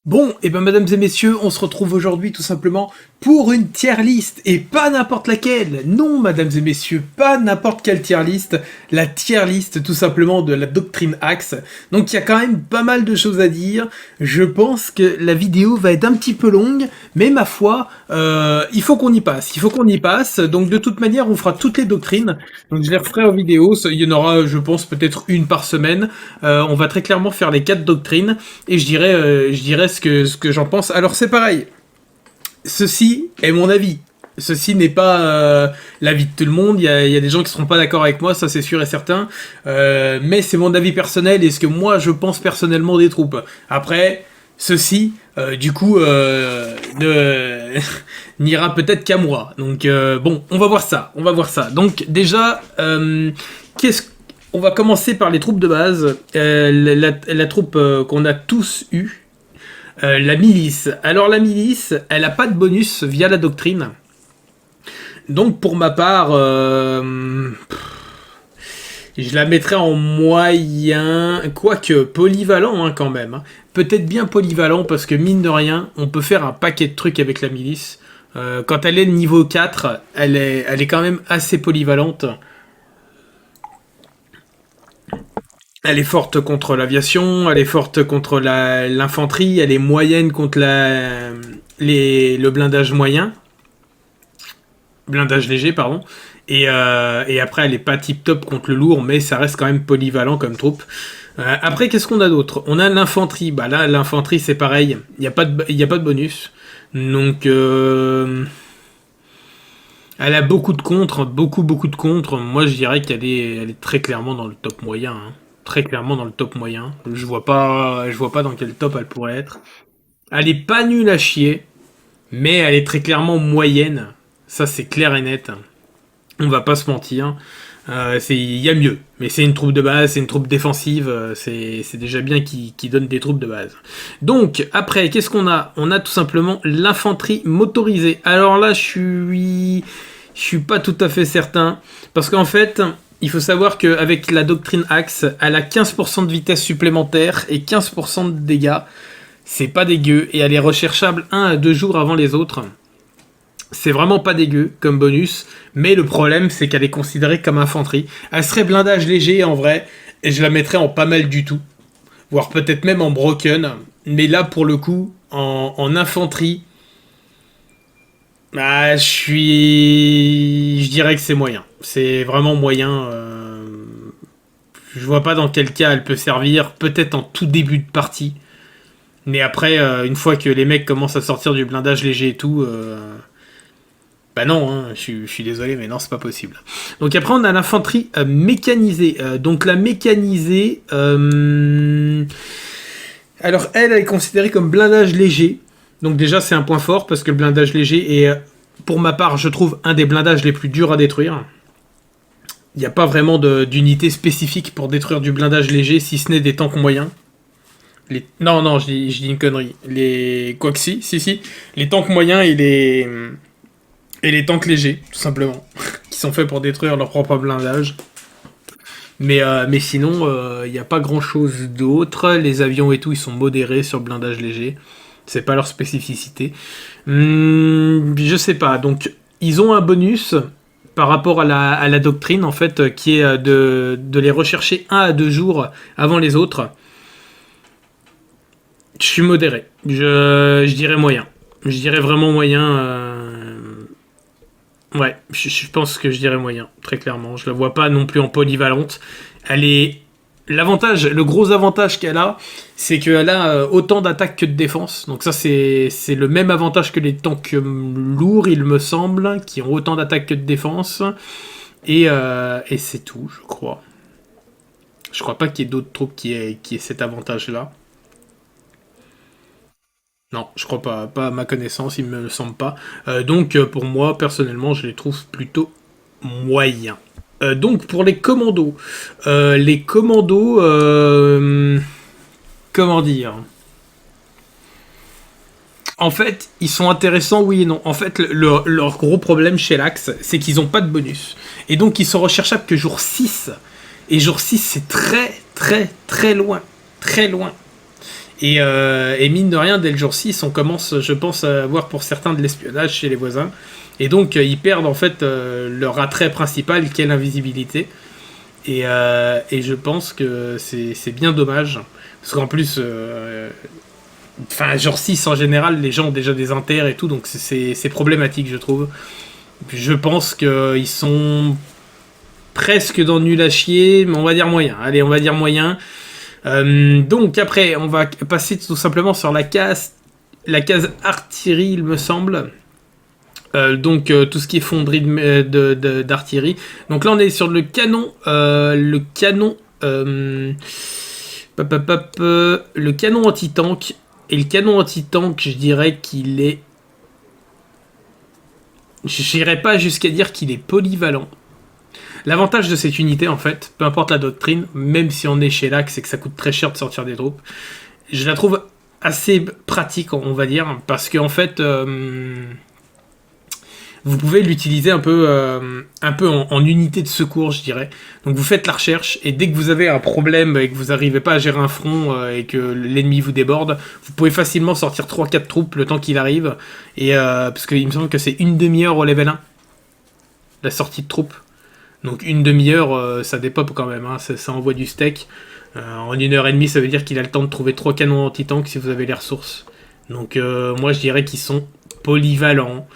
Bon, et ben mesdames et messieurs, on se retrouve aujourd'hui tout simplement pour une tier list, et pas n'importe laquelle. Non, mesdames et messieurs, pas n'importe quelle tier list, la tier list tout simplement de la doctrine Axe. Donc il y a quand même pas mal de choses à dire. Je pense que la vidéo va être un petit peu longue, mais ma foi, il faut qu'on y passe. Il faut qu'on y passe. Donc de toute manière, on fera toutes les doctrines. Donc je les referai en vidéo. Il y en aura, je pense, peut-être une par semaine. On va très clairement faire les 4 doctrines, et je dirais ce que j'en pense. Alors c'est pareil. Ceci est mon avis. Ceci n'est pas l'avis de tout le monde. Il y a des gens qui seront pas d'accord avec moi, ça c'est sûr et certain. Mais c'est mon avis personnel et ce que moi je pense personnellement des troupes. Après, ceci, du coup, n'ira peut-être qu'à moi. Donc bon, on va voir ça. On va voir ça. Donc déjà, on va commencer par les troupes de base. La troupe qu'on a tous eue. La milice. Alors la milice, elle a pas de bonus via la doctrine. Donc pour ma part, je la mettrais en moyen, quoique polyvalent hein, quand même. Hein. Peut-être bien polyvalent parce que mine de rien, on peut faire un paquet de trucs avec la milice. Quand elle est niveau 4, elle est quand même assez polyvalente. Elle est forte contre l'aviation, elle est forte contre l'infanterie, elle est moyenne contre le blindage moyen. Blindage léger, pardon. Et après, elle est pas tip top contre le lourd, mais ça reste quand même polyvalent comme troupe. Après, qu'est-ce qu'on a d'autre? On a l'infanterie. Bah là, l'infanterie, c'est pareil. Il n'y a pas de bonus. Donc, elle a beaucoup de contre, beaucoup de contre. Moi, je dirais elle est très clairement dans le top moyen. Hein. Très clairement dans le top moyen. Je vois pas dans quel top elle pourrait être. Elle est pas nulle à chier, mais elle est très clairement moyenne. Ça, c'est clair et net. On va pas se mentir. Il y a mieux. Mais c'est une troupe de base, c'est une troupe défensive. C'est déjà bien qui donne des troupes de base. Donc, après, qu'est-ce qu'on a? On a tout simplement l'infanterie motorisée. Alors là, je suis pas tout à fait certain. Parce qu'en fait, il faut savoir qu'avec la doctrine Axe, elle a 15% de vitesse supplémentaire et 15% de dégâts. C'est pas dégueu. Et elle est recherchable 1 à 2 jours avant les autres. C'est vraiment pas dégueu comme bonus, mais le problème c'est qu'elle est considérée comme infanterie. Elle serait blindage léger en vrai, et je la mettrais en pas mal du tout, voire peut-être même en broken. Mais là pour le coup, en infanterie, bah, je dirais que c'est moyen. C'est vraiment moyen. Je vois pas dans quel cas elle peut servir. Peut-être en tout début de partie, mais après, une fois que les mecs commencent à sortir du blindage léger et tout. Bah non, hein, je suis désolé, mais non, c'est pas possible. Donc après, on a l'infanterie mécanisée. Donc la mécanisée... alors elle est considérée comme blindage léger. Donc déjà, c'est un point fort, parce que le blindage léger est, pour ma part, je trouve, un des blindages les plus durs à détruire. Il n'y a pas vraiment d'unité spécifique pour détruire du blindage léger, si ce n'est des tanks moyens. Non, je dis une connerie. Quoique si. Les tanks moyens et les tanks légers, tout simplement, qui sont faits pour détruire leur propre blindage. Mais sinon, il n'y a pas grand-chose d'autre. Les avions et tout, ils sont modérés sur blindage léger. C'est pas leur spécificité. Je sais pas. Donc, ils ont un bonus par rapport à la doctrine, en fait, qui est de les rechercher 1 à 2 jours avant les autres. Je suis modéré. Je dirais moyen. Je dirais vraiment moyen. Ouais, je pense que je dirais moyen, très clairement. Je la vois pas non plus en polyvalente. Elle est... le gros avantage qu'elle a, c'est qu'elle a autant d'attaque que de défense. Donc ça, c'est le même avantage que les tanks lourds, il me semble, qui ont autant d'attaque que de défense. Et c'est tout, je crois. Je crois pas qu'il y ait d'autres troupes qui aient cet avantage-là. Non, je crois pas. Pas à ma connaissance, il me semble pas. Donc, pour moi, personnellement, je les trouve plutôt moyens. Donc, pour les commandos. Comment dire? En fait, ils sont intéressants, oui et non. En fait, leur gros problème chez l'Axe, c'est qu'ils n'ont pas de bonus. Et donc, ils sont recherchables que jour 6. Et jour 6, c'est très, très, très loin. Très loin. Et mine de rien, dès le jour 6, on commence, je pense, à avoir pour certains de l'espionnage chez les voisins. Et donc, ils perdent en fait leur attrait principal, qui est l'invisibilité. Et je pense que c'est bien dommage. Parce qu'en plus, enfin, genre 6 en général, les gens ont déjà des inters et tout, donc c'est problématique, je trouve. Puis je pense qu'ils sont presque dans nul à chier, mais on va dire moyen. Allez, on va dire moyen. Donc après, on va passer tout simplement sur la case artillerie, il me semble. Donc tout ce qui est fonderie d'artillerie. Donc là, on est sur le canon anti-tank. Et le canon anti-tank, je dirais qu'il est... J'irais pas jusqu'à dire qu'il est polyvalent. L'avantage de cette unité, en fait, peu importe la doctrine, même si on est chez l'Axe, c'est que ça coûte très cher de sortir des troupes, je la trouve assez pratique, on va dire, parce qu'en fait, vous pouvez l'utiliser un peu en unité de secours, je dirais. Donc vous faites la recherche, et dès que vous avez un problème et que vous n'arrivez pas à gérer un front et que l'ennemi vous déborde, vous pouvez facilement sortir 3-4 troupes le temps qu'il arrive, et parce qu'il me semble que c'est une demi-heure au level 1, la sortie de troupes. Donc une demi-heure, ça dépop quand même, hein, ça envoie du steak. En une heure et demie, ça veut dire qu'il a le temps de trouver 3 canons anti-tank si vous avez les ressources. Donc moi je dirais qu'ils sont polyvalents,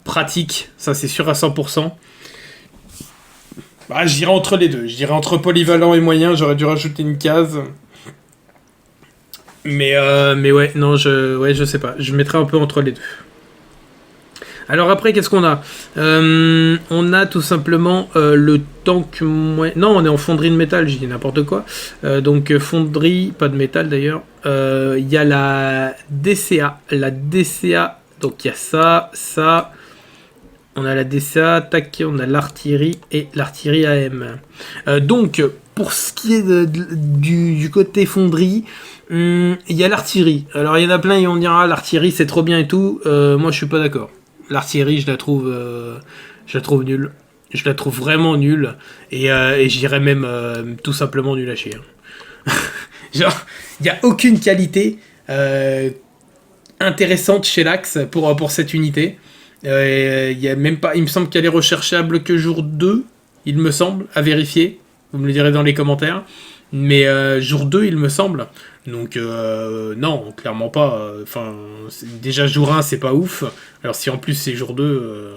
pratiques, ça c'est sûr à 100%. Bah, je dirais entre les deux, je dirais entre polyvalent et moyen, j'aurais dû rajouter une case. Mais ouais, non, je sais pas, je mettrais un peu entre les deux. Alors après, qu'est-ce qu'on a On a tout simplement le tank... Non, on est en fonderie de métal, j'ai dit n'importe quoi. Donc fonderie, pas de métal d'ailleurs. Il y a la DCA. La DCA, donc il y a ça. On a la DCA, tac, on a l'artillerie et l'artillerie AM. Donc, pour ce qui est du côté fonderie, il y a l'artillerie. Alors il y en a plein et on dira l'artillerie c'est trop bien et tout. Moi je suis pas d'accord. L'artillerie, je la trouve nulle. Je la trouve vraiment nulle. Et j'irais même tout simplement nulle à chier. Genre, il n'y a aucune qualité intéressante chez l'Axe pour cette unité. Y a même pas, il me semble qu'elle est recherchable que jour 2, il me semble, à vérifier. Vous me le direz dans les commentaires. Mais jour 2, il me semble. Donc non, clairement pas. Enfin, déjà jour 1, c'est pas ouf. Alors si en plus c'est jour 2,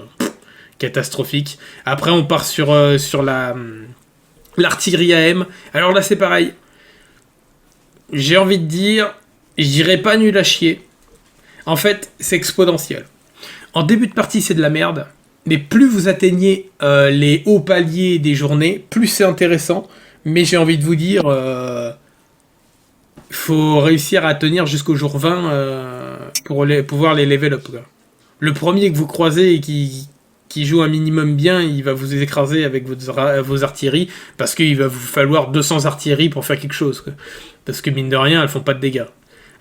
catastrophique. Après on part sur l'artillerie AM. Alors là c'est pareil. J'ai envie de dire, je dirais pas nul à chier. En fait, c'est exponentiel. En début de partie, c'est de la merde. Mais plus vous atteignez les hauts paliers des journées, plus c'est intéressant. Mais j'ai envie de vous dire, faut réussir à tenir jusqu'au jour 20 pour pouvoir les level up. Quoi. Le premier que vous croisez et qui joue un minimum bien, il va vous écraser avec vos artilleries, parce qu'il va vous falloir 200 artilleries pour faire quelque chose. Quoi. Parce que mine de rien, elles font pas de dégâts.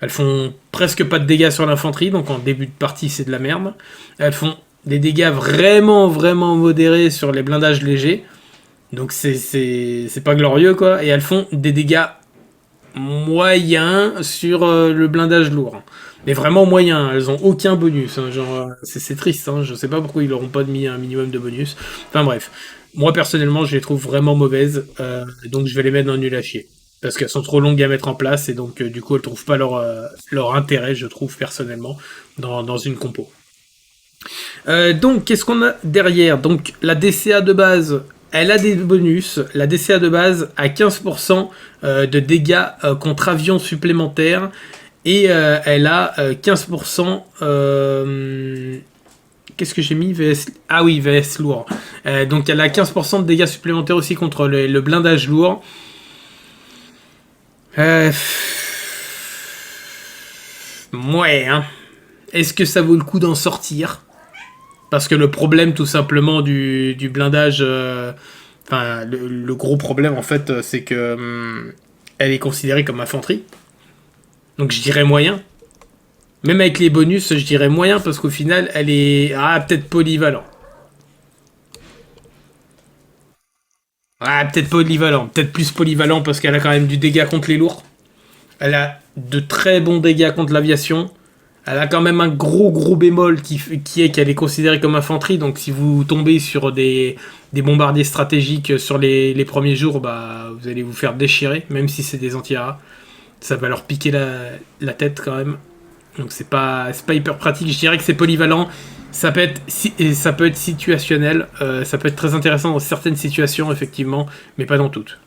Elles font presque pas de dégâts sur l'infanterie, donc en début de partie, c'est de la merde. Elles font des dégâts vraiment, vraiment modérés sur les blindages légers. Donc c'est pas glorieux, quoi. Et elles font des dégâts moyens sur le blindage lourd. Mais vraiment moyens, elles ont aucun bonus. Hein, genre, c'est triste, hein, je sais pas pourquoi ils leur ont pas mis un minimum de bonus. Enfin bref. Moi personnellement, je les trouve vraiment mauvaises, donc je vais les mettre dans nul à chier. Parce qu'elles sont trop longues à mettre en place et donc du coup elles trouvent pas leur intérêt, je trouve personnellement, dans une compo. Donc qu'est-ce qu'on a derrière? Donc la DCA de base, elle a des bonus. La DCA de base a 15% de dégâts contre avions supplémentaires. Et elle a 15%... Qu'est-ce que j'ai mis VS... Ah oui, VS lourd. Donc elle a 15% de dégâts supplémentaires aussi contre le blindage lourd. Ouais, hein. Est-ce que ça vaut le coup d'en sortir? Parce que le problème tout simplement du blindage... Enfin, le gros problème en fait, c'est que elle est considérée comme infanterie. Donc je dirais moyen. Même avec les bonus, je dirais moyen parce qu'au final, elle est... Ah, peut-être polyvalent. Ah, peut-être polyvalent. Peut-être plus polyvalent parce qu'elle a quand même du dégât contre les lourds. Elle a de très bons dégâts contre l'aviation. Elle a quand même un gros bémol qui est qu'elle est considérée comme infanterie. Donc si vous tombez sur des bombardiers stratégiques sur les premiers jours, bah, vous allez vous faire déchirer, même si c'est des anti-aéras. Ça va leur piquer la tête quand même. Donc c'est pas hyper pratique. Je dirais que c'est polyvalent. Ça peut être situationnel. Ça peut être très intéressant dans certaines situations, effectivement, mais pas dans toutes.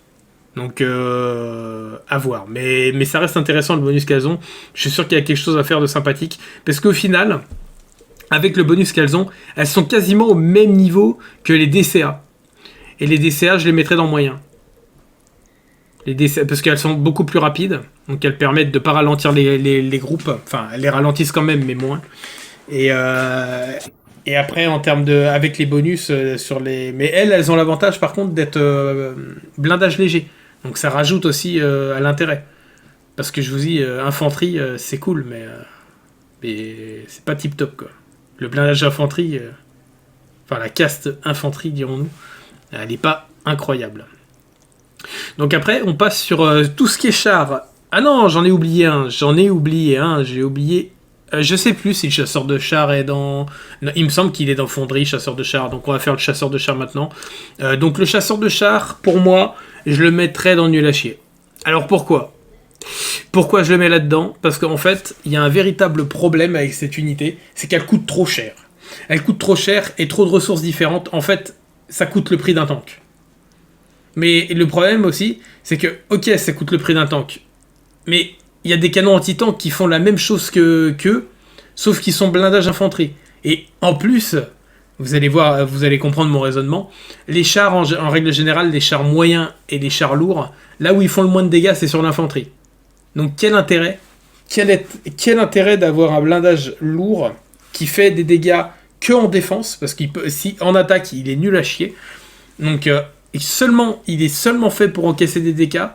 Donc à voir. Mais ça reste intéressant le bonus qu'elles ont. Je suis sûr qu'il y a quelque chose à faire de sympathique. Parce qu'au final, avec le bonus qu'elles ont, elles sont quasiment au même niveau que les DCA. Et les DCA, je les mettrais dans moyen. Les DCA, parce qu'elles sont beaucoup plus rapides. Donc elles permettent de ne pas ralentir les groupes. Enfin, elles les ralentissent quand même, mais moins. Et après, en termes de... Avec les bonus sur les... Mais elles ont l'avantage, par contre, d'être blindage léger. Donc ça rajoute aussi à l'intérêt. Parce que je vous dis, infanterie, c'est cool, mais c'est pas tip top, quoi. Le blindage infanterie, enfin la caste infanterie, dirons-nous, elle n'est pas incroyable. Donc après, on passe sur tout ce qui est char. Ah non, j'en ai oublié un. J'ai oublié... je sais plus si le chasseur de char est dans... Non, il me semble qu'il est dans Fonderie, chasseur de char. Donc on va faire le chasseur de char maintenant. Donc le chasseur de char, pour moi, je le mettrais dans nul à chier. Alors pourquoi je le mets là-dedans? Parce qu'en fait, il y a un véritable problème avec cette unité. C'est qu'elle coûte trop cher. Elle coûte trop cher et trop de ressources différentes. En fait, ça coûte le prix d'un tank. Mais le problème aussi, c'est que, ok, ça coûte le prix d'un tank. Mais il y a des canons anti-tank qui font la même chose qu'eux, sauf qu'ils sont blindage infanterie. Et en plus, vous allez voir, vous allez comprendre mon raisonnement, les chars, en règle générale, les chars moyens et les chars lourds, là où ils font le moins de dégâts, c'est sur l'infanterie. Donc quel intérêt d'avoir un blindage lourd qui fait des dégâts que en défense, parce qu'il peut, si en attaque, il est nul à chier. Donc il est seulement fait pour encaisser des dégâts.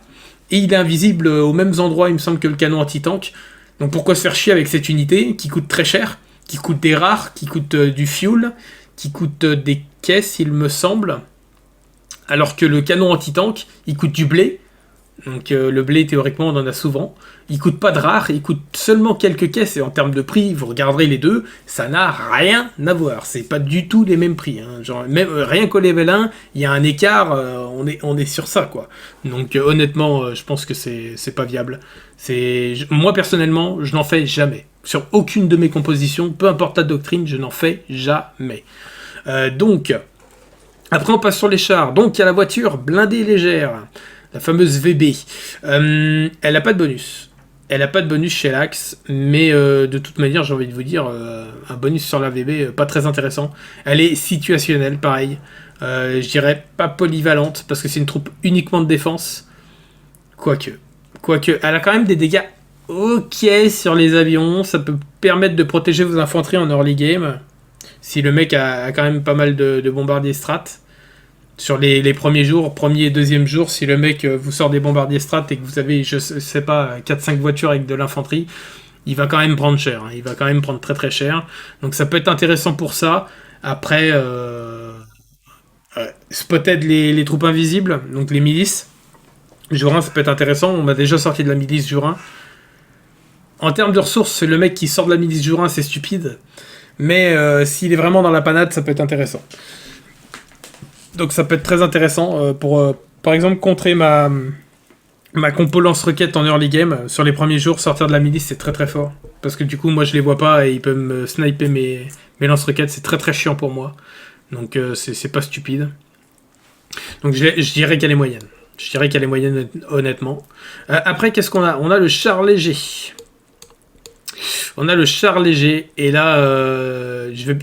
Et il est invisible aux mêmes endroits, il me semble, que le canon anti-tank. Donc pourquoi se faire chier avec cette unité qui coûte très cher, qui coûte des rares, qui coûte du fuel, qui coûte des caisses, il me semble. Alors que le canon anti-tank, il coûte du blé. Donc le blé, théoriquement, on en a souvent. Il coûte pas de rares, il coûte seulement quelques caisses. Et en termes de prix, vous regarderez les deux, ça n'a rien à voir. C'est pas du tout les mêmes prix. Hein. Genre, même, rien qu'au level 1, il y a un écart, on est sur ça, quoi. Donc honnêtement, je pense que c'est pas viable. Moi, personnellement, je n'en fais jamais. Sur aucune de mes compositions, peu importe la doctrine, je n'en fais jamais. Donc, après on passe sur les chars. Donc il y a la voiture blindée légère. La fameuse VB. Elle n'a pas de bonus. Elle n'a pas de bonus chez l'Axe, mais de toute manière, j'ai envie de vous dire, un bonus sur la VB, pas très intéressant. Elle est situationnelle, pareil. Je dirais pas polyvalente, parce que c'est une troupe uniquement de défense. Quoique, elle a quand même des dégâts ok sur les avions. Ça peut permettre de protéger vos infanteries en early game. Si le mec a quand même pas mal de bombardiers strat. Sur les premiers jours, premier et deuxième jour, si le mec vous sort des bombardiers strat et que vous avez, je sais pas, 4-5 voitures avec de l'infanterie, il va quand même prendre cher. Hein. Il va quand même prendre très très cher. Donc ça peut être intéressant pour ça. Après, spotted les troupes invisibles, donc les milices. Jurin, ça peut être intéressant. On m'a déjà sorti de la milice Jurin. En termes de ressources, le mec qui sort de la milice Jurin, c'est stupide. Mais s'il est vraiment dans la panade, ça peut être intéressant. Donc ça peut être très intéressant pour, par exemple, contrer ma compo lance-roquette en early game. Sur les premiers jours, sortir de la milice, c'est très très fort. Parce que du coup, moi, je les vois pas et ils peuvent me sniper mes lance-roquettes. C'est très très chiant pour moi. Donc c'est pas stupide. Donc je dirais qu'elle est moyenne. Je dirais qu'elle est moyenne, honnêtement. Après, qu'est-ce qu'on a? On a le char léger. Et là, je vais...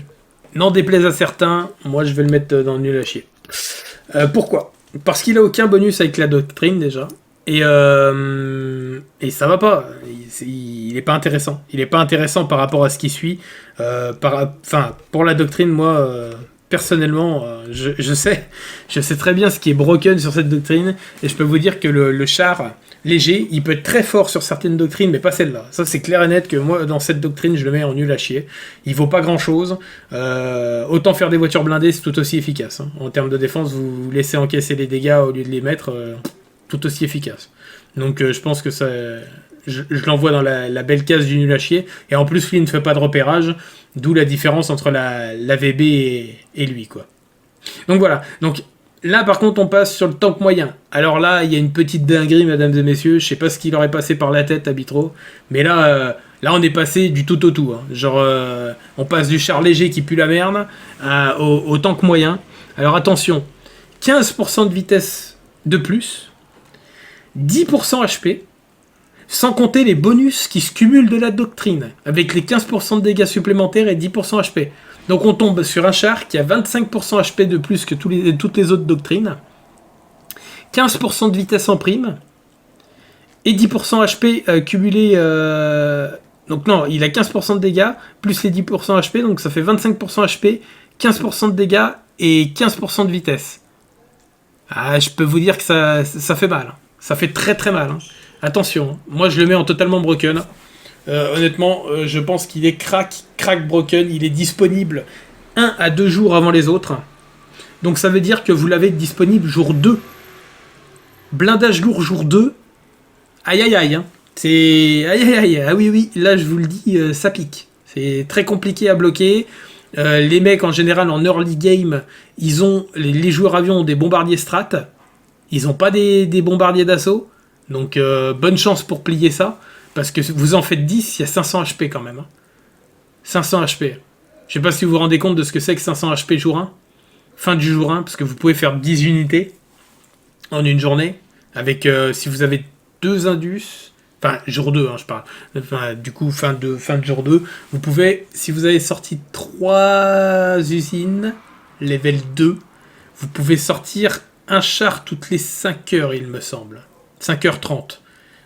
N'en déplaise à certains, moi je vais le mettre dans le nul à chier. Pourquoi? Parce qu'il a aucun bonus avec la doctrine déjà. Et ça va pas. Il est pas intéressant. Il est pas intéressant par rapport à ce qui suit. Pour la doctrine, moi, personnellement, je sais très bien ce qui est broken sur cette doctrine. Et je peux vous dire que le char léger, il peut être très fort sur certaines doctrines, mais pas celle-là. Ça, c'est clair et net que moi, dans cette doctrine, je le mets en nul à chier. Il vaut pas grand-chose. Autant faire des voitures blindées, c'est tout aussi efficace. Hein. En termes de défense, vous laissez encaisser les dégâts au lieu de les mettre, tout aussi efficace. Donc, je pense que je l'envoie dans la belle case du nul à chier. Et en plus, lui, il ne fait pas de repérage, d'où la différence entre la VB et lui, quoi. Donc voilà. Donc là, par contre, on passe sur le tank moyen. Alors là, il y a une petite dinguerie, mesdames et messieurs. Je sais pas ce qui leur est passé par la tête à Bitro, mais là, on est passé du tout au tout. Hein. Genre, on passe du char léger qui pue la merde au tank moyen. Alors attention, 15% de vitesse de plus, 10% HP, sans compter les bonus qui se cumulent de la doctrine, avec les 15% de dégâts supplémentaires et 10% HP. Donc on tombe sur un char qui a 25% HP de plus que toutes les autres doctrines, 15% de vitesse en prime, et 10% HP cumulé... donc non, il a 15% de dégâts, plus les 10% HP, donc ça fait 25% HP, 15% de dégâts et 15% de vitesse. Ah, je peux vous dire que ça fait mal. Ça fait très très mal. Hein. Attention, moi je le mets en totalement broken. Honnêtement, je pense qu'il est crack broken. Il est disponible 1 à 2 jours avant les autres. Donc ça veut dire que vous l'avez disponible jour 2. Blindage lourd jour 2. Aïe aïe aïe. Hein. C'est... Aïe aïe aïe. Ah oui oui, là je vous le dis, ça pique. C'est très compliqué à bloquer. Les mecs en général en early game, ils ont les joueurs avions ont des bombardiers strat. Ils n'ont pas des bombardiers d'assaut. Donc bonne chance pour plier ça. Parce que vous en faites 10, il y a 500 HP quand même. Hein. 500 HP. Je sais pas si vous vous rendez compte de ce que c'est que 500 HP jour 1. Fin du jour 1, parce que vous pouvez faire 10 unités en une journée. Avec, si vous avez 2 indus, enfin jour 2, hein, je parle. Enfin, du coup, fin de jour 2, vous pouvez, si vous avez sorti 3 usines, level 2, vous pouvez sortir un char toutes les 5 heures, il me semble. 5h30.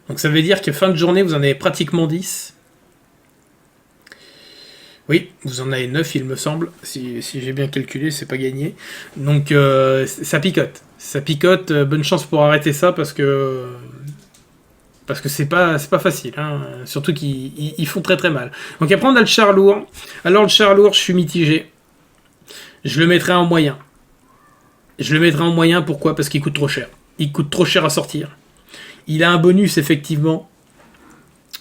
Donc ça veut dire que fin de journée, vous en avez pratiquement 10. Oui, vous en avez 9, il me semble. Si j'ai bien calculé, c'est pas gagné. Donc ça picote. Ça picote. Bonne chance pour arrêter ça parce que c'est pas facile. Hein. Surtout qu'ils font très très mal. Donc après, on a le char lourd. Alors le char lourd, je suis mitigé. Je le mettrai en moyen. Je le mettrai en moyen, pourquoi ? Parce qu'il coûte trop cher. Il coûte trop cher à sortir. Il a un bonus, effectivement.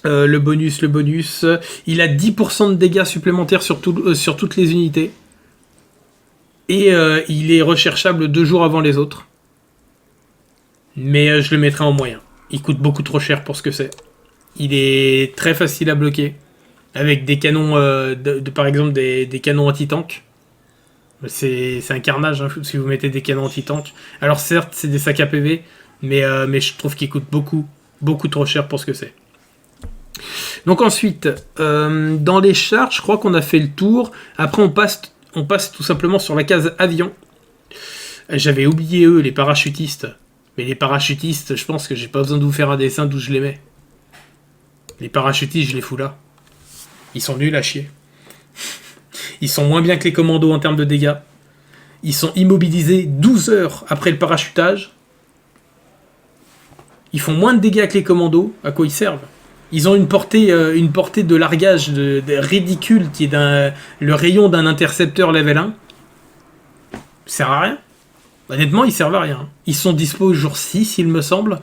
Le bonus. Il a 10% de dégâts supplémentaires sur toutes les unités. Et il est recherchable 2 jours avant les autres. Mais je le mettrai en moyen. Il coûte beaucoup trop cher pour ce que c'est. Il est très facile à bloquer. Avec des canons, par exemple des canons anti-tank. C'est un carnage hein, si vous mettez des canons anti-tank. Alors certes, c'est des sacs à PV. Mais je trouve qu'il coûte beaucoup trop cher pour ce que c'est. Donc ensuite, dans les chars, je crois qu'on a fait le tour. Après, on passe tout simplement sur la case avion. J'avais oublié eux, les parachutistes. Mais les parachutistes, je pense que j'ai pas besoin de vous faire un dessin d'où je les mets. Les parachutistes, je les fous là. Ils sont nuls à chier. Ils sont moins bien que les commandos en termes de dégâts. Ils sont immobilisés 12 heures après le parachutage. Ils font moins de dégâts que les commandos. À quoi ils servent ? Ils ont une portée de largage de ridicule qui est le rayon d'un intercepteur level 1. Ça sert à rien. Honnêtement, ils servent à rien. Ils sont dispo jour 6, il me semble.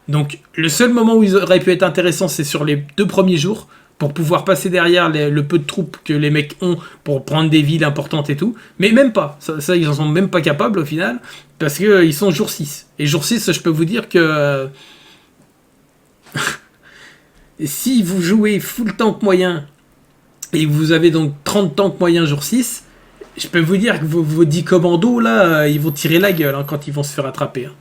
Donc, le seul moment où ils auraient pu être intéressants, c'est sur les 2 premiers jours, pour pouvoir passer derrière le peu de troupes que les mecs ont pour prendre des villes importantes et tout. Mais même pas. Ça ils en sont même pas capables au final, parce qu'ils sont jour 6. Et jour 6, je peux vous dire que... si vous jouez full tank moyen et vous avez donc 30 tanks moyens jour 6, je peux vous dire que vos 10 commandos là, ils vont tirer la gueule hein, quand ils vont se faire attraper. Hein.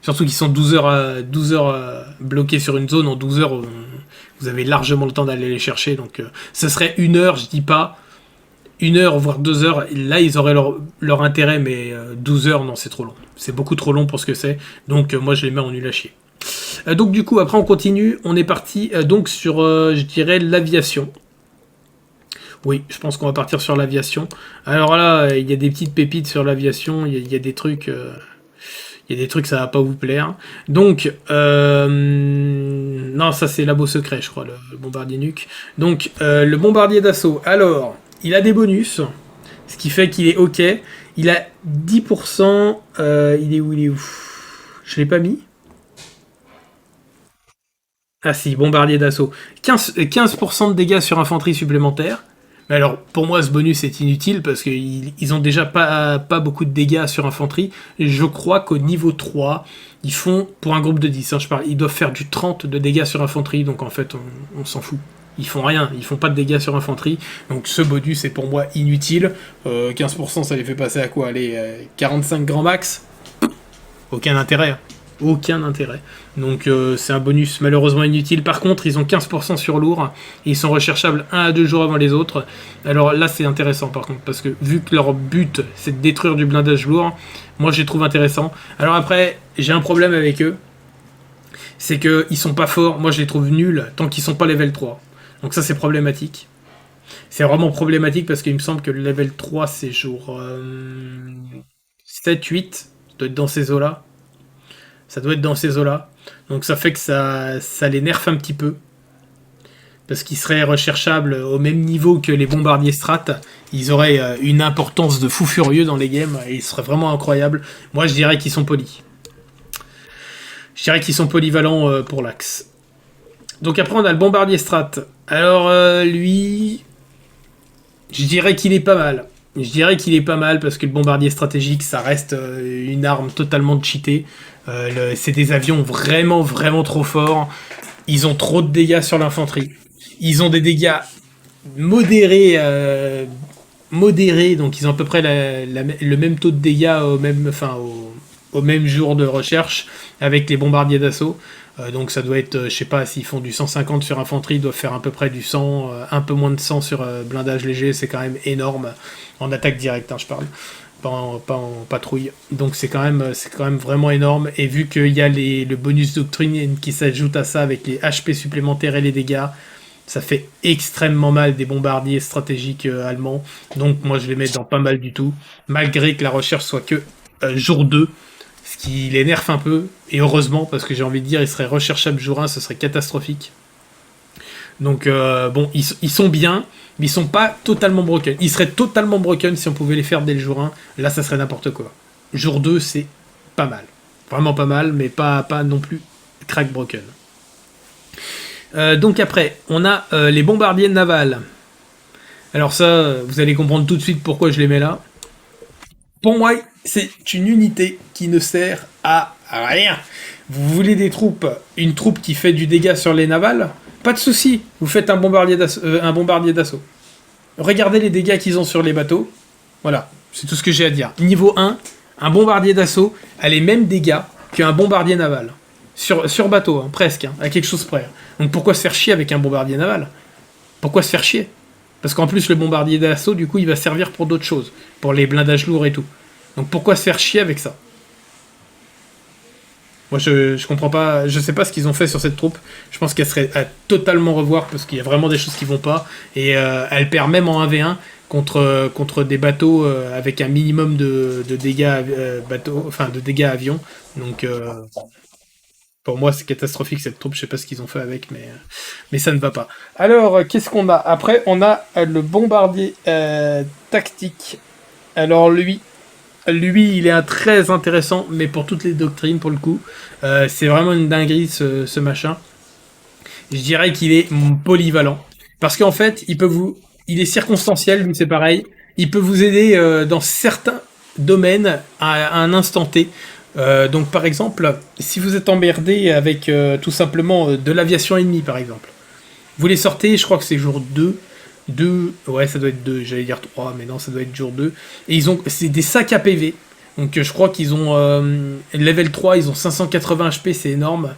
Surtout qu'ils sont 12 heures bloqués sur une zone. En 12 heures, vous avez largement le temps d'aller les chercher. Donc ce serait 1 heure, je dis pas 1 heure voire 2 heures. Là, ils auraient leur intérêt, mais 12 heures, non, c'est trop long. C'est beaucoup trop long pour ce que c'est. Donc moi, je les mets en nul à chier. Donc du coup, après on continue, on est parti donc sur, je dirais, l'aviation. Oui, je pense qu'on va partir sur l'aviation. Alors là, il y a des petites pépites sur l'aviation, il y a des trucs... il y a des trucs, ça va pas vous plaire. Donc, non, ça c'est labo secret, je crois, le bombardier nuque. Donc, le bombardier d'assaut, alors, il a des bonus, ce qui fait qu'il est ok. Il a 10%, il est où Je l'ai pas mis. Ah si, bombardier d'assaut. 15% de dégâts sur infanterie supplémentaire. Mais alors, pour moi, ce bonus est inutile parce qu'ils ont déjà pas beaucoup de dégâts sur infanterie. Et je crois qu'au niveau 3, ils font, pour un groupe de 10, hein, je parle, ils doivent faire du 30 de dégâts sur infanterie. Donc en fait, on s'en fout. Ils font rien, ils font pas de dégâts sur infanterie. Donc ce bonus est pour moi inutile. 15%, ça les fait passer à quoi? Allez, 45 grands max. Aucun intérêt. Hein. Aucun intérêt. Donc c'est un bonus malheureusement inutile. Par contre, ils ont 15% sur lourd et ils sont recherchables 1 à 2 jours avant les autres. Alors là, c'est intéressant par contre, parce que vu que leur but c'est de détruire du blindage lourd, moi je les trouve intéressants. Alors après, j'ai un problème avec eux, c'est qu'ils sont pas forts. Moi je les trouve nuls tant qu'ils sont pas level 3. Donc ça c'est problématique. C'est vraiment problématique parce qu'il me semble que le level 3 c'est jour 7-8, ça doit être dans ces eaux-là. Ça doit être dans ces eaux-là. Donc ça fait que ça les nerfe un petit peu. Parce qu'ils seraient recherchables au même niveau que les bombardiers strat. Ils auraient une importance de fou furieux dans les games. Et ils seraient vraiment incroyables. Moi je dirais qu'ils sont polis. Je dirais qu'ils sont polyvalents pour l'axe. Donc après on a le bombardier strat. Alors lui... Je dirais qu'il est pas mal. Je dirais qu'il est pas mal parce que le bombardier stratégique, ça reste une arme totalement cheatée. C'est des avions vraiment, vraiment trop forts. Ils ont trop de dégâts sur l'infanterie. Ils ont des dégâts modérés, donc ils ont à peu près le même taux de dégâts au même jour de recherche avec les bombardiers d'assaut. Donc ça doit être, je sais pas, s'ils font du 150 sur infanterie, ils doivent faire à peu près du 100, un peu moins de 100 sur blindage léger, c'est quand même énorme. En attaque directe, hein, je parle. Pas en patrouille. Donc c'est quand même vraiment énorme. Et vu qu'il y a le bonus doctrine qui s'ajoute à ça avec les HP supplémentaires et les dégâts, ça fait extrêmement mal des bombardiers stratégiques allemands. Donc moi je les mets dans pas mal du tout. Malgré que la recherche soit que jour 2. Ce qui les nerfe un peu, et heureusement, parce que j'ai envie de dire, ils seraient recherchables jour 1, ce serait catastrophique. Donc bon, ils sont bien, mais ils sont pas totalement broken. Ils seraient totalement broken si on pouvait les faire dès le jour 1. Là, ça serait n'importe quoi. Jour 2, c'est pas mal. Vraiment pas mal, mais pas non plus crack broken. Donc après, on a les bombardiers navals. Alors ça, vous allez comprendre tout de suite pourquoi je les mets là. Pour moi, c'est une unité qui ne sert à rien. Vous voulez des troupes, une troupe qui fait du dégât sur les navals? Pas de souci, vous faites un bombardier d'assaut. Regardez les dégâts qu'ils ont sur les bateaux. Voilà, c'est tout ce que j'ai à dire. Niveau 1, un bombardier d'assaut a les mêmes dégâts qu'un bombardier naval. Sur bateau, hein, presque, hein, à quelque chose près. Donc pourquoi se faire chier avec un bombardier naval? Pourquoi se faire chier? Parce qu'en plus, le bombardier d'assaut, du coup, il va servir pour d'autres choses. Pour les blindages lourds et tout. Donc pourquoi se faire chier avec ça? Moi, je comprends pas. Je sais pas ce qu'ils ont fait sur cette troupe. Je pense qu'elle serait à totalement revoir parce qu'il y a vraiment des choses qui vont pas. Et elle perd même en 1v1 contre des bateaux avec un minimum de dégâts de dégâts avions. Donc pour moi, c'est catastrophique cette troupe. Je sais pas ce qu'ils ont fait avec, mais ça ne va pas. Alors, qu'est-ce qu'on a? Après, on a le bombardier tactique. Alors lui, il est très intéressant, mais pour toutes les doctrines, pour le coup. C'est vraiment une dinguerie, ce machin. Je dirais qu'il est polyvalent. Parce qu'en fait, il est circonstanciel, lui c'est pareil. Il peut vous aider dans certains domaines à un instant T. Donc par exemple, si vous êtes emmerdé avec tout simplement de l'aviation ennemie par exemple, vous les sortez, je crois que c'est jour 2, ouais ça doit être 2, j'allais dire 3, mais non ça doit être jour 2, et c'est des sacs à PV, donc je crois qu'ils ont level 3, ils ont 580 HP, c'est énorme,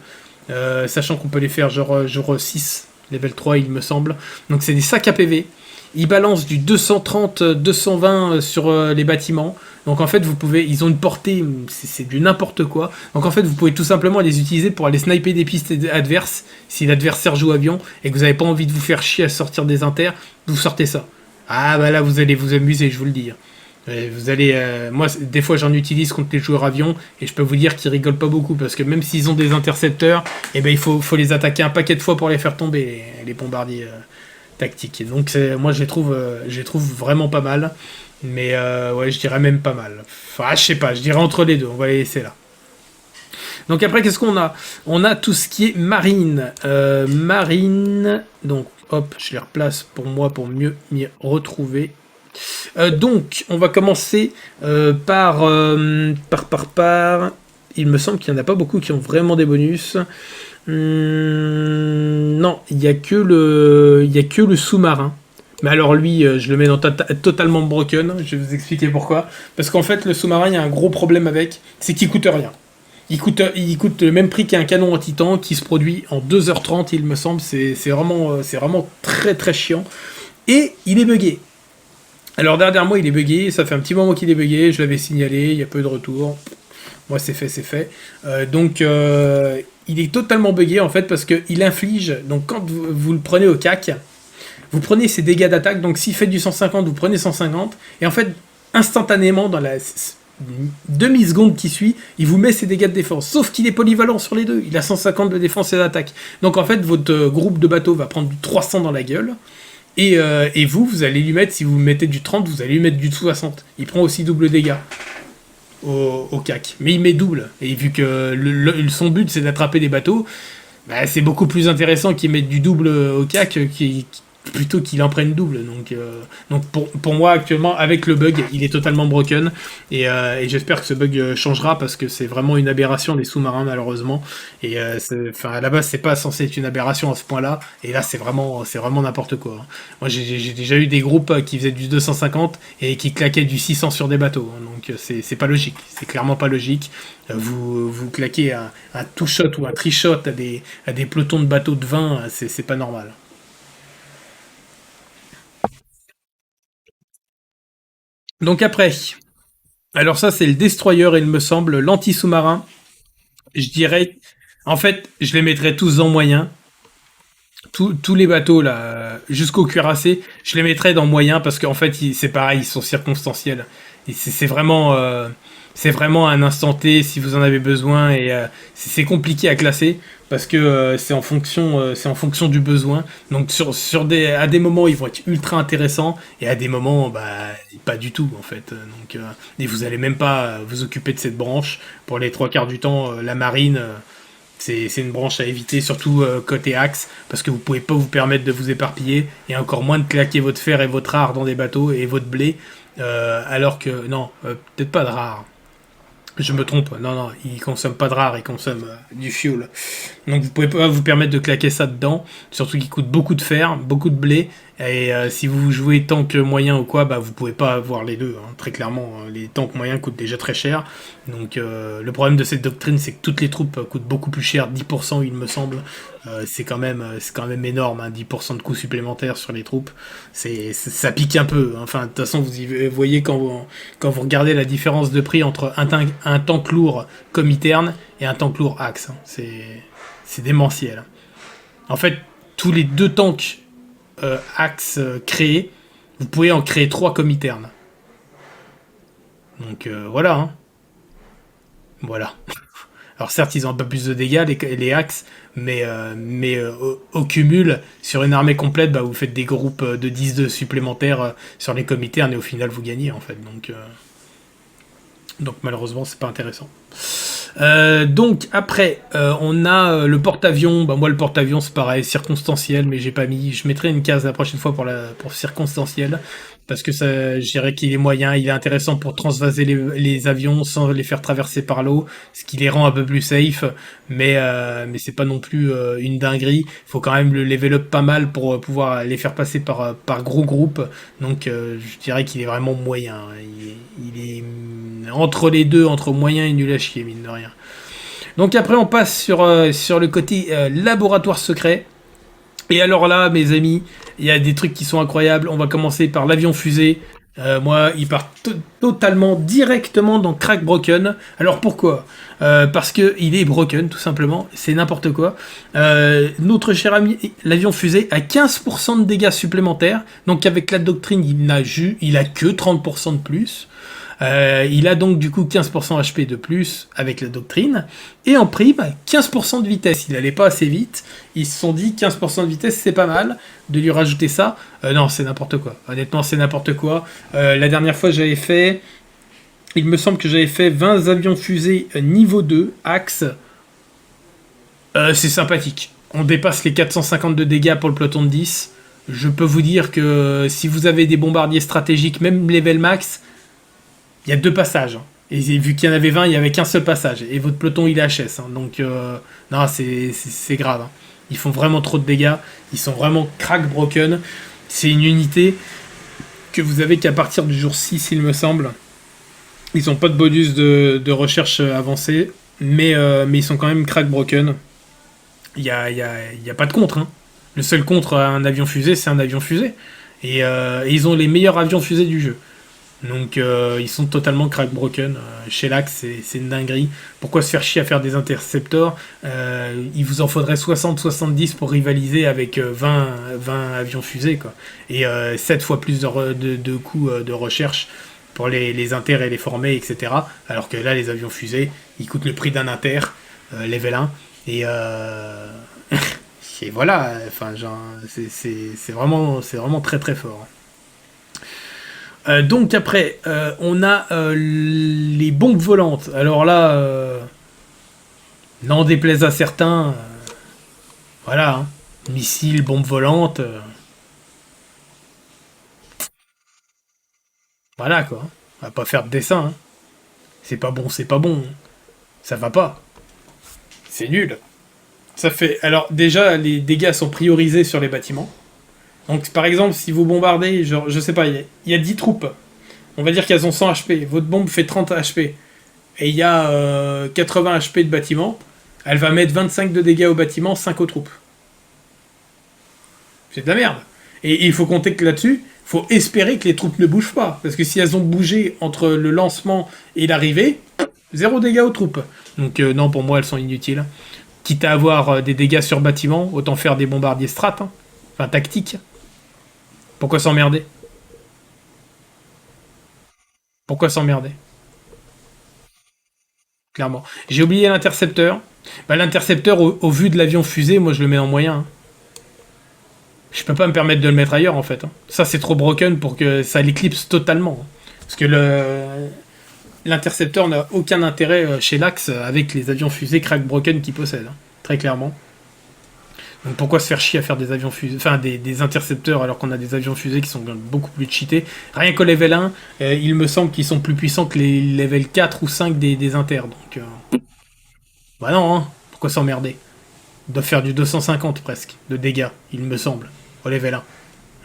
sachant qu'on peut les faire genre jour 6, level 3 il me semble, donc c'est des sacs à PV. Ils balancent du 230, 220 sur les bâtiments. Donc en fait, ils ont une portée, c'est du n'importe quoi. Donc en fait, vous pouvez tout simplement les utiliser pour aller sniper des pistes adverses. Si l'adversaire joue avion et que vous n'avez pas envie de vous faire chier à sortir des inters, vous sortez ça. Ah bah là, vous allez vous amuser, je vous le dis. Vous allez, moi, des fois, j'en utilise contre les joueurs avions et je peux vous dire qu'ils rigolent pas beaucoup parce que même s'ils ont des intercepteurs, eh ben il faut les attaquer un paquet de fois pour les faire tomber, les bombardiers. Tactique. Donc moi je les trouve vraiment pas mal, mais ouais je dirais même pas mal. Enfin je sais pas, je dirais entre les deux, on va les laisser là. Donc après, qu'est-ce qu'on a? On a tout ce qui est marine. Marine. Donc, hop, je les replace pour moi pour mieux m'y retrouver. Donc, on va commencer par. Il me semble qu'il n'y en a pas beaucoup qui ont vraiment des bonus. Non, il y a que le sous-marin. Mais alors lui, je le mets dans totalement broken. Je vais vous expliquer pourquoi. Parce qu'en fait, le sous-marin, il y a un gros problème avec, c'est qu'il coûte rien. Il coûte le même prix qu'un canon anti-tank qui se produit en 2h30, il me semble. C'est vraiment très très chiant. Et il est buggé. Alors derrière moi, il est buggé. Ça fait un petit moment qu'il est buggé. Je l'avais signalé. Il y a peu de retour. Moi, c'est fait, c'est fait. Donc, il est totalement buggé en fait parce qu'il inflige. Donc, quand vous le prenez au CAC, vous prenez ses dégâts d'attaque. Donc, s'il fait du 150, vous prenez 150. Et en fait, instantanément, dans la demi-seconde qui suit, il vous met ses dégâts de défense. Sauf qu'il est polyvalent sur les deux. Il a 150 de défense et d'attaque. Donc, en fait, votre groupe de bateaux va prendre du 300 dans la gueule. Et vous allez lui mettre, si vous mettez du 30, vous allez lui mettre du 60. Il prend aussi double dégâts au CAC. Mais il met double. Et vu que son but c'est d'attraper des bateaux, bah, c'est beaucoup plus intéressant qu'il mette du double au CAC plutôt qu'il en prenne double. Donc pour moi actuellement avec le bug il est totalement broken et j'espère que ce bug changera parce que c'est vraiment une aberration des sous-marins malheureusement et à la base c'est pas censé être une aberration à ce point là et là c'est vraiment n'importe quoi. Moi j'ai déjà eu des groupes qui faisaient du 250 et qui claquaient du 600 sur des bateaux donc c'est pas logique, c'est clairement pas logique. Vous claquez un two shot ou un tri-shot à des pelotons de bateaux de 20, c'est pas normal. Donc après, alors ça c'est le destroyer, il me semble, l'anti-sous-marin. Je dirais, en fait, je les mettrais tous en moyen. Tous les bateaux là, jusqu'au cuirassé, je les mettrais dans moyen parce qu'en fait c'est pareil, ils sont circonstanciels. Et c'est vraiment un instant T si vous en avez besoin et c'est compliqué à classer parce que c'est en fonction du besoin. Donc à des moments ils vont être ultra intéressants et à des moments bah pas du tout en fait. Et vous allez même pas vous occuper de cette branche pour les trois quarts du temps. La marine. C'est une branche à éviter, surtout côté axe, parce que vous pouvez pas vous permettre de vous éparpiller, et encore moins de claquer votre fer et votre rare dans des bateaux, et votre blé, alors que, non, peut-être pas de rare. Je me trompe, non, non, il consomme pas de rare, il consomme du fuel. Donc vous pouvez pas vous permettre de claquer ça dedans, surtout qu'il coûte beaucoup de fer, beaucoup de blé, et si vous jouez tank moyen ou quoi, bah vous pouvez pas avoir les deux, hein, très clairement. Les tanks moyens coûtent déjà très cher, donc le problème de cette doctrine, c'est que toutes les troupes coûtent beaucoup plus cher, 10% il me semble, c'est quand même énorme, hein, 10% de coûts supplémentaires sur les troupes, ça pique un peu, hein. Enfin de toute façon vous y voyez quand vous regardez la différence de prix entre un tank lourd Comintern et un tank lourd Axe, hein. C'est démentiel. En fait, tous les deux tanks Axe créés, vous pouvez en créer trois Comintern. Donc voilà, hein. Voilà. Alors certes, ils ont un peu plus de dégâts, les axes, mais au cumul, sur une armée complète, bah, vous faites des groupes de 10 de supplémentaires sur les Comintern et au final, vous gagnez, en fait. Donc malheureusement, c'est pas intéressant. Donc après, on a le porte-avions. Bah, moi, le porte-avions, c'est pareil, circonstanciel, mais j'ai pas mis. Je mettrai une case la prochaine fois pour circonstanciel, parce que ça, je dirais qu'il est moyen, il est intéressant pour transvaser les avions sans les faire traverser par l'eau, ce qui les rend un peu plus safe, mais c'est pas non plus une dinguerie. Il faut quand même le level up pas mal pour pouvoir les faire passer par gros groupes. Donc je dirais qu'il est vraiment moyen. Il est entre les deux, entre moyen et nul à chier, mine de rien. Donc après on passe sur le côté laboratoire secret. Et alors là, mes amis, il y a des trucs qui sont incroyables. On va commencer par l'avion fusée. Moi, il part totalement, directement dans Crack Broken. Alors pourquoi Parce que il est broken, tout simplement. C'est n'importe quoi. Notre cher ami, l'avion fusée, a 15% de dégâts supplémentaires. Donc avec la doctrine, il a que 30% de plus. Il a donc du coup 15% HP de plus avec la doctrine. Et en prime, 15% de vitesse. Il n'allait pas assez vite. Ils se sont dit 15% de vitesse, c'est pas mal de lui rajouter ça. Non, c'est n'importe quoi. Honnêtement, c'est n'importe quoi. La dernière fois, j'avais fait... Il me semble que j'avais fait 20 avions fusées niveau 2, axe. C'est sympathique. On dépasse les 450 de dégâts pour le peloton de 10. Je peux vous dire que si vous avez des bombardiers stratégiques, même level max, il y a 2 passages. Hein. Et vu qu'il y en avait 20, il n'y avait qu'un seul passage. Et votre peloton, il est HS. Hein. Donc, non, c'est grave. Hein. Ils font vraiment trop de dégâts. Ils sont vraiment crack broken. C'est une unité que vous avez qu'à partir du jour 6, il me semble. Ils n'ont pas de bonus de recherche avancée. Mais ils sont quand même crack broken. Il n'y a pas de contre. Hein. Le seul contre à un avion fusée, c'est un avion fusée. Et ils ont les meilleurs avions fusées du jeu. Donc ils sont totalement crack broken. Chez l'Axe, c'est une dinguerie. Pourquoi se faire chier à faire des interceptors? Il vous en faudrait 60-70 pour rivaliser avec 20 avions fusées, quoi. Et 7 fois plus de coûts de recherche pour les inter et les former, etc. Alors que là, les avions fusées, ils coûtent le prix d'un inter, level 1. Et, et voilà, enfin, c'est vraiment très très fort. Donc après, on a les bombes volantes. Alors là, n'en déplaise à certains, voilà, hein, missiles, bombes volantes, voilà quoi. On va pas faire de dessin. Hein. C'est pas bon, c'est pas bon. Ça va pas. C'est nul. Ça fait. Alors déjà, les dégâts sont priorisés sur les bâtiments. Donc par exemple, si vous bombardez, genre, je sais pas, il y a 10 troupes. On va dire qu'elles ont 100 HP. Votre bombe fait 30 HP. Et il y a 80 HP de bâtiment. Elle va mettre 25 de dégâts au bâtiment, 5 aux troupes. C'est de la merde. Et il faut compter que là-dessus, il faut espérer que les troupes ne bougent pas. Parce que si elles ont bougé entre le lancement et l'arrivée, 0 dégâts aux troupes. Donc non, pour moi, elles sont inutiles. Quitte à avoir des dégâts sur bâtiment, autant faire des bombardiers strat. Hein. Enfin, tactiques. Pourquoi s'emmerder? Pourquoi s'emmerder? Clairement. J'ai oublié l'intercepteur. Bah, l'intercepteur, au vu de l'avion fusée, moi je le mets en moyen. Hein. Je peux pas me permettre de le mettre ailleurs en fait. Hein. Ça c'est trop broken pour que ça l'éclipse totalement. Hein. Parce que l'intercepteur n'a aucun intérêt chez l'Axe avec les avions fusées crack broken qu'il possède. Hein. Très clairement. Donc pourquoi se faire chier à faire des avions fusées, enfin des intercepteurs alors qu'on a des avions fusées qui sont beaucoup plus cheatés. Rien qu'au level 1, il me semble qu'ils sont plus puissants que les level 4 ou 5 des inters. Donc bah non, hein. Pourquoi s'emmerder? Ils doivent faire du 250 presque de dégâts, il me semble, au level 1.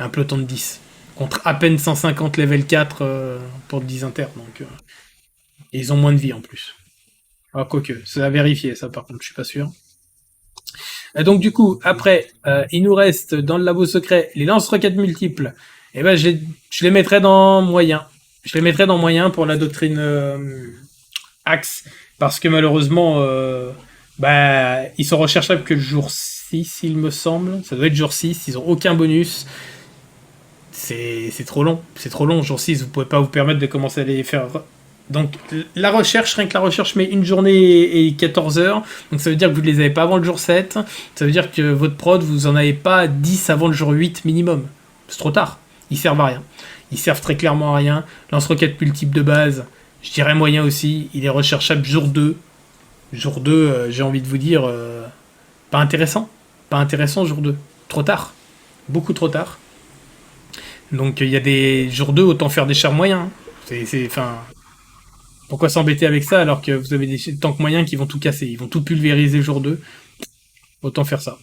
Un peloton de 10. Contre à peine 150 level 4 pour 10 inters. Donc et ils ont moins de vie en plus. Ah, quoique, c'est à vérifier ça par contre, je suis pas sûr. Donc du coup, après, il nous reste dans le labo secret les lance-roquettes multiples. Et ben, je les mettrais dans moyen. Je les mettrais dans moyen pour la doctrine Axe. Parce que malheureusement, ils sont recherchables que le jour 6, il me semble. Ça doit être jour 6, ils ont aucun bonus. C'est trop long. C'est trop long, jour 6, vous pouvez pas vous permettre de commencer à les faire. Donc la recherche, rien que la recherche met une journée et 14 heures. Donc ça veut dire que vous ne les avez pas avant le jour 7. Ça veut dire que votre prod, vous en avez pas 10 avant le jour 8 minimum. C'est trop tard. Ils servent à rien. Ils servent très clairement à rien. Lance-roquette multiple de base, je dirais moyen aussi. Il est recherchable jour 2. Jour 2, j'ai envie de vous dire, pas intéressant. Pas intéressant jour 2. Trop tard. Beaucoup trop tard. Donc il y a des jours 2, autant faire des chars moyens. Enfin... Pourquoi s'embêter avec ça alors que vous avez des tanks moyens qui vont tout casser, ils vont tout pulvériser jour 2. Autant faire ça.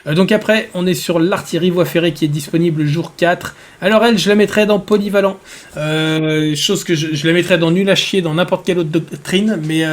Donc après, on est sur l'artillerie voie ferrée qui est disponible jour 4. Alors elle, je la mettrais dans polyvalent. Chose que je la mettrais dans nul à chier dans n'importe quelle autre doctrine. Mais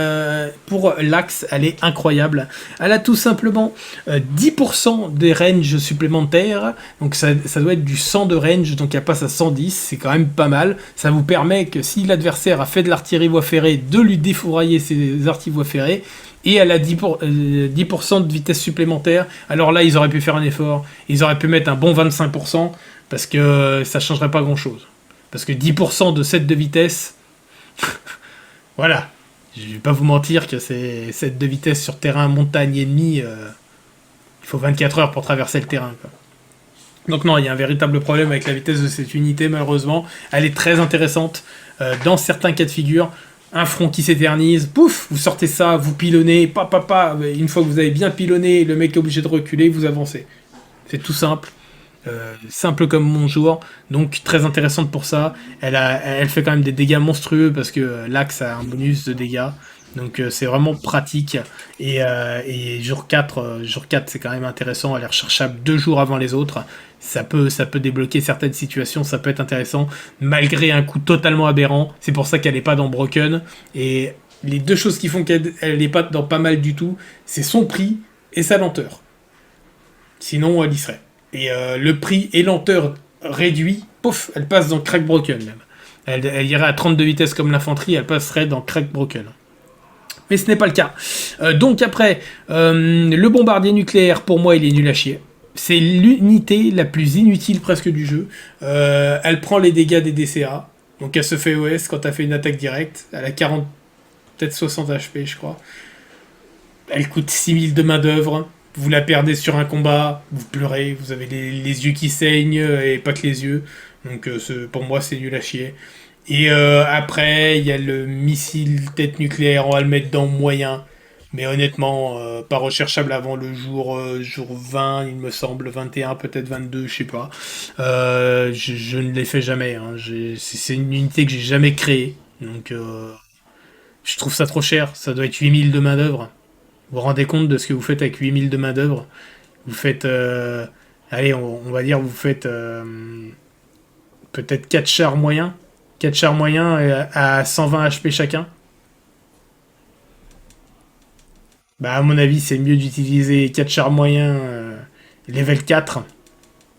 pour l'Axe, elle est incroyable. Elle a tout simplement 10% des ranges supplémentaires. Donc ça doit être du 100 de range. Donc elle passe à 110. C'est quand même pas mal. Ça vous permet que si l'adversaire a fait de l'artillerie voie ferrée, de lui défourailler ses artilleries voie ferrée. Et elle a 10% de vitesse supplémentaire. Alors là, ils auraient pu faire un effort. Ils auraient pu mettre un bon 25%, parce que ça changerait pas grand-chose. Parce que 10% de 7 de vitesse, voilà. Je vais pas vous mentir que c'est 7 de vitesse sur terrain montagne ennemi. Il faut 24 heures pour traverser le terrain, quoi. Donc non, il y a un véritable problème avec la vitesse de cette unité, malheureusement. Elle est très intéressante dans certains cas de figure. un front qui s'éternise, pouf, vous sortez ça, vous pilonnez, une fois que vous avez bien pilonné, le mec est obligé de reculer, vous avancez. C'est tout simple. Simple comme bonjour, donc très intéressante pour ça. Elle fait quand même des dégâts monstrueux parce que l'axe a un bonus de dégâts, donc c'est vraiment pratique. Et jour 4, c'est quand même intéressant, elle est recherchable 2 jours avant les autres. Ça peut débloquer certaines situations, ça peut être intéressant, malgré un coup totalement aberrant. C'est pour ça qu'elle n'est pas dans Broken. Et les 2 choses qui font qu'elle n'est pas dans pas mal du tout, c'est son prix et sa lenteur. Sinon, elle y serait. Et le prix et lenteur réduit, pouf, elle passe dans Crack Broken même. Elle irait à 32 vitesses comme l'infanterie, elle passerait dans Crack Broken. Mais ce n'est pas le cas. Donc après, le bombardier nucléaire, pour moi, il est nul à chier. C'est l'unité la plus inutile presque du jeu. Elle prend les dégâts des DCA. Donc elle se fait OS quand elle fait une attaque directe. Elle a 40, peut-être 60 HP, je crois. Elle coûte 6000 de main d'œuvre. Vous la perdez sur un combat, vous pleurez, vous avez les yeux qui saignent et pas que les yeux. Donc pour moi, c'est nul à chier. Et après, il y a le missile tête nucléaire, on va le mettre dans moyen. Mais honnêtement, pas recherchable avant le jour 20, il me semble, 21, peut-être 22, je sais pas. Je ne l'ai fait jamais. Hein. C'est une unité que j'ai jamais créée. Donc je trouve ça trop cher. Ça doit être 8000 de main d'œuvre. Vous vous rendez compte de ce que vous faites avec 8000 de main d'œuvre? Vous faites... allez, on va dire, vous faites peut-être 4 chars moyens. 4 chars moyens à 120 HP chacun. Bah, à mon avis, c'est mieux d'utiliser 4 chars moyens level 4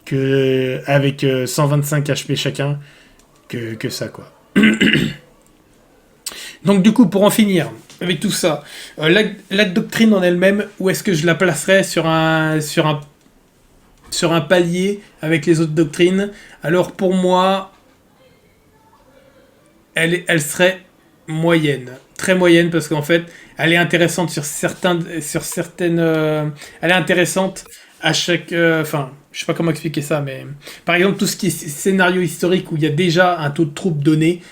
que avec 125 HP chacun que ça, quoi. Donc, du coup, pour en finir avec tout ça, la doctrine en elle-même, où est-ce que je la placerais sur un palier avec les autres doctrines? Alors, pour moi, elle serait moyenne. Très moyenne, parce qu'en fait, elle est intéressante sur certaines... elle est intéressante à chaque... Enfin, je sais pas comment expliquer ça, mais... Par exemple, tout ce qui est scénario historique, où il y a déjà un taux de troupes donné,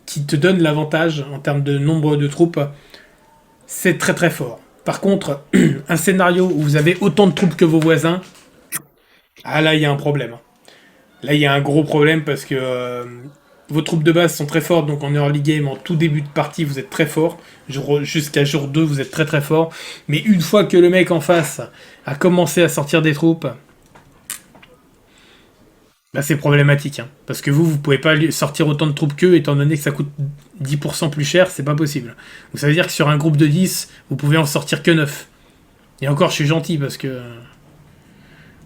qui te donne l'avantage, en termes de nombre de troupes, c'est très très fort. Par contre, un scénario où vous avez autant de troupes que vos voisins, ah là, il y a un problème. Là, il y a un gros problème, parce que... vos troupes de base sont très fortes, donc en early game, en tout début de partie, vous êtes très fort. Jusqu'à jour 2, vous êtes très très fort. Mais une fois que le mec en face a commencé à sortir des troupes, bah c'est problématique. Hein. Parce que vous pouvez pas sortir autant de troupes qu'eux, étant donné que ça coûte 10% plus cher, c'est pas possible. Donc ça veut dire que sur un groupe de 10, vous pouvez en sortir que 9. Et encore, je suis gentil, parce que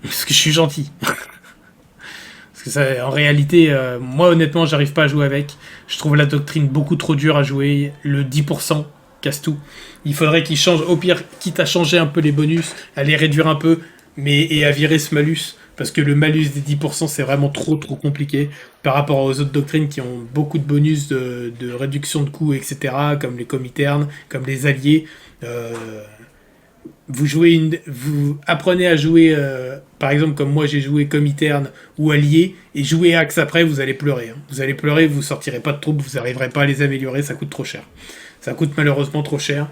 je suis gentil. Parce que ça, en réalité, moi honnêtement, j'arrive pas à jouer avec. Je trouve la doctrine beaucoup trop dure à jouer. Le 10% casse tout. Il faudrait qu'ils changent, au pire, quitte à changer un peu les bonus, à les réduire un peu, et à virer ce malus. Parce que le malus des 10%, c'est vraiment trop compliqué par rapport aux autres doctrines qui ont beaucoup de bonus de réduction de coûts, etc., comme les comiternes, comme les alliés. Vous apprenez à jouer, par exemple, comme moi j'ai joué comiternes ou alliés, et jouer axe après, vous allez pleurer. Hein. Vous allez pleurer, vous sortirez pas de troupes, vous n'arriverez pas à les améliorer, ça coûte trop cher. Ça coûte malheureusement trop cher.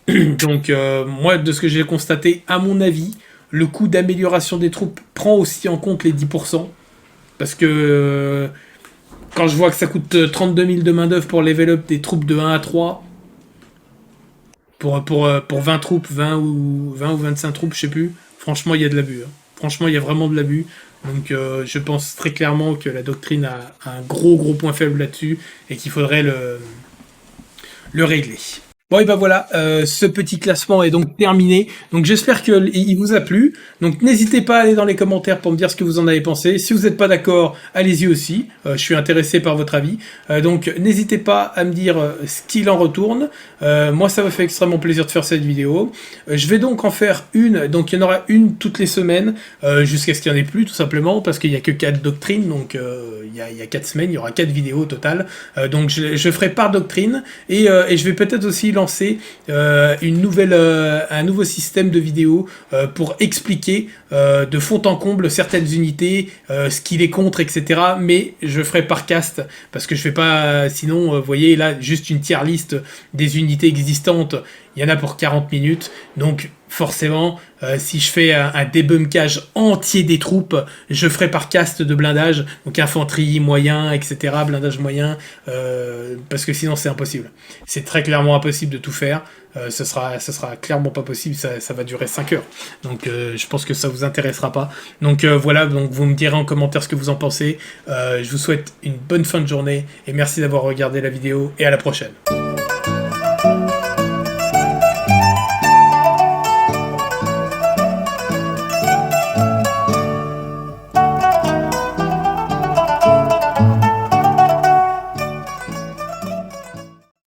Donc, moi, de ce que j'ai constaté, à mon avis, le coût d'amélioration des troupes prend aussi en compte les 10%. Parce que quand je vois que ça coûte 32 000 de main d'œuvre pour level up des troupes de 1 à 3, pour 20 troupes, 20 ou 25 troupes, je sais plus, franchement, il y a de l'abus. Hein. Franchement, il y a vraiment de l'abus. Donc, je pense très clairement que la doctrine a un gros point faible là-dessus et qu'il faudrait le régler. Bon, et ben voilà, ce petit classement est donc terminé. Donc j'espère qu'il vous a plu. Donc n'hésitez pas à aller dans les commentaires pour me dire ce que vous en avez pensé. Si vous n'êtes pas d'accord, allez-y aussi. Je suis intéressé par votre avis. Donc n'hésitez pas à me dire ce qu'il en retourne. Moi, ça me fait extrêmement plaisir de faire cette vidéo. Je vais donc en faire une. Donc il y en aura une toutes les semaines, jusqu'à ce qu'il n'y en ait plus, tout simplement, parce qu'il n'y a que 4 doctrines. Donc il y a 4 semaines, il y aura 4 vidéos au total. Donc je ferai par doctrine. Et je vais peut-être aussi lancer lancer un nouveau système de vidéo pour expliquer de fond en comble certaines unités, ce qu'il est contre, etc. Mais je ferai par cast, parce que je fais pas... sinon, vous voyez, là, juste une tier list des unités existantes, il y en a pour 40 minutes, donc forcément, si je fais un débunkage entier des troupes, je ferai par caste de blindage, donc infanterie moyen, etc., blindage moyen, parce que sinon c'est impossible. C'est très clairement impossible de tout faire, ce sera clairement pas possible, ça va durer 5 heures. Donc je pense que ça vous intéressera pas. Donc voilà, donc vous me direz en commentaire ce que vous en pensez. Je vous souhaite une bonne fin de journée, et merci d'avoir regardé la vidéo, et à la prochaine.